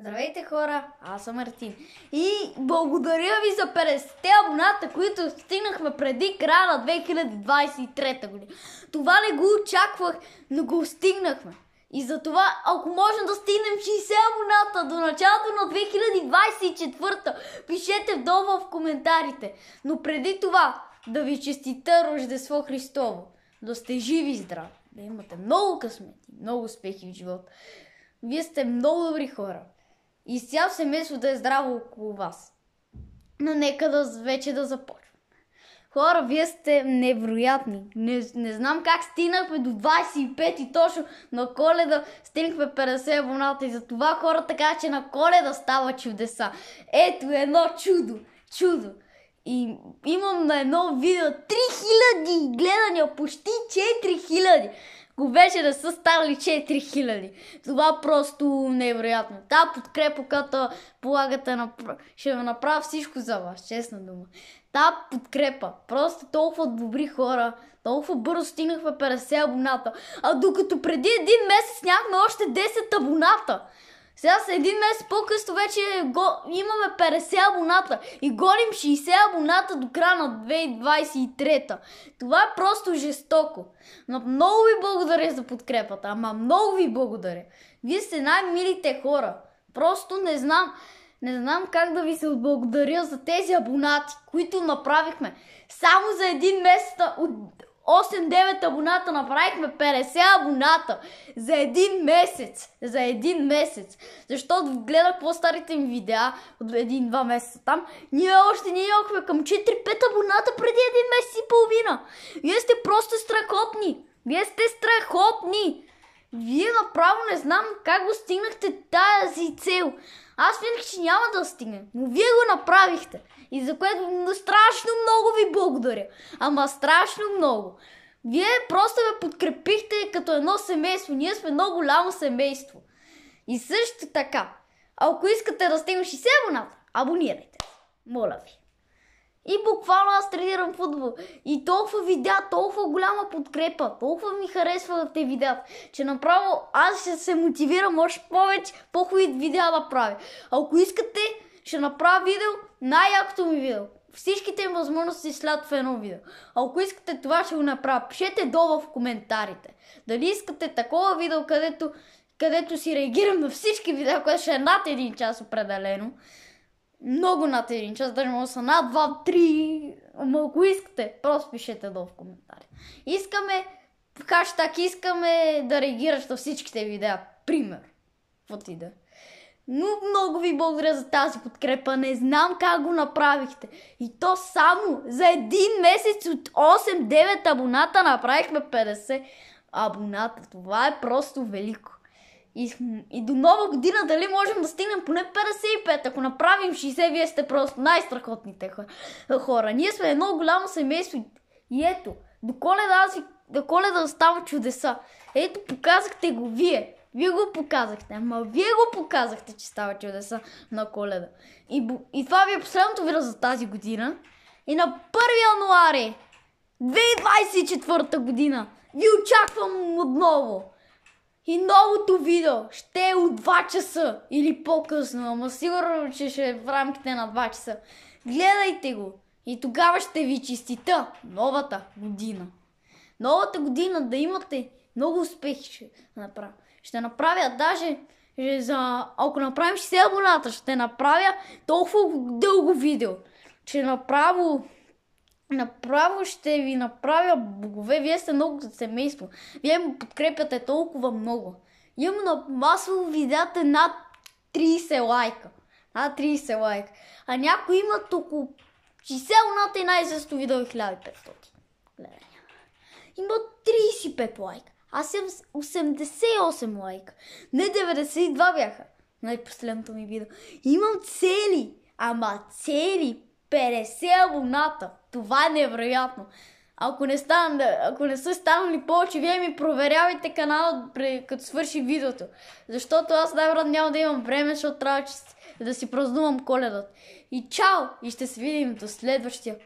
Здравейте хора, аз съм Мартин и благодаря ви за 50-те абоната, които стигнахме преди края на 2023 година. Това не го очаквах, но го стигнахме. И затова, ако можем да стигнем 60 абоната до началото на 2024, пишете долу в коментарите. Но преди това да ви честита Рождество Христово, да сте живи и здрави, да имате много късмети, много успехи в живота. Вие сте много добри хора. И цяло семейство да е здраво около вас. Но нека вече да започвам. Хора, вие сте невероятни. Не знам как стигнахме до 25 и точно на Коледа стигнахме 50 абоната. И за това хората казват, че на Коледа става чудеса. Ето едно чудо. Чудо. И имам на едно видео 3000 гледания, почти 4000. Ако вече не са станали 4000. Това просто невероятно. Та подкрепа, като полагате, ще направя всичко за вас, честна дума. Та подкрепа, просто толкова добри хора, толкова бързо стигнахме 50 абоната. А докато преди един месец нямахме още 10 абоната. Сега с един месец по-късно вече имаме 50 абоната и гоним 60 абоната до края на 2023. Това е просто жестоко. Но много ви благодаря за подкрепата, ама много ви благодаря. Вие сте най-милите хора. Просто не знам как да ви се отблагодаря за тези абонати, които направихме. Само за един месец от 8-9 абоната направихме 50 абоната за един месец. Защото гледах по-старите ми видеа от 1-2 месеца там. Ние имахме към 4-5 абоната преди един месец и половина. Вие сте просто страхотни. Вие сте страхотни. Вие направо не знам как го стигнахте тази цел. Аз мислех, че няма да стигнем, но вие го направихте. И за което страшно много ви благодаря. Ама страшно много. Вие просто ме подкрепихте като едно семейство. Ние сме много голямо семейство. И също така, ако искате да стигнем 60 абоната, абонирайте. Моля ви. И буквално аз тренирам футбол. И толкова видеа, толкова голяма подкрепа, толкова ми харесвате видеа, че направо аз ще се мотивирам още повече по-хубави видеа да правя. Ако искате, ще направя видео, най-якото ми видео. Всичките им възможности след в едно видео. Ако искате това, ще го направя. Пишете долу в коментарите. Дали искате такова видео, където си реагирам на всички видеа, което ще е над 1 час определено. Много над 1 час, даже може да са над 2-3. Ама ако искате, просто пишете долу в коментари. Искаме да реагираш на всичките видеа. Пример. Вот и да. Но много ви благодаря за тази подкрепа. Не знам как го направихте. И то само за един месец от 8-9 абоната направихме 50 абоната. Това е просто велико. И до нова година дали можем да стигнем поне 55. Ако направим 60, вие сте просто най-страхотните хора. Ние сме едно голямо семейство. И ето, до Коледа става чудеса. Ето, показахте го вие. Вие го показахте, вие го показахте, че става чудеса на Коледа. И това ви е последното видео за тази година. И на 1 януари 2024 година ви очаквам отново. И новото видео ще е от 2 часа или по-късно, ама сигурно, че ще е в рамките на 2 часа. Гледайте го и тогава ще ви честита новата година. Новата година да имате много успехи ще направя. Ще направя даже, ако направим 60 абоната, ще направя толкова дълго видео, че направо ще ви направя богове. Вие сте много семейство. Вие му подкрепяте толкова много. Имам на масово видеята над 30 лайка. Над 30 лайка. А някои имат около 60 абоната и най-зесто видео 1500 гледания. Имат 35 лайка. Аз имам 88 лайка. Не 92 бяха. Най-последното ми видео. Имам цели 50 абоната. Това е невероятно. Ако не са станали повече, вие ми проверявайте канала, като свърши видеото. Защото аз най-вероятно няма да имам време, защото трябва да си празнувам Коледата. И чао! И ще се видим до следващия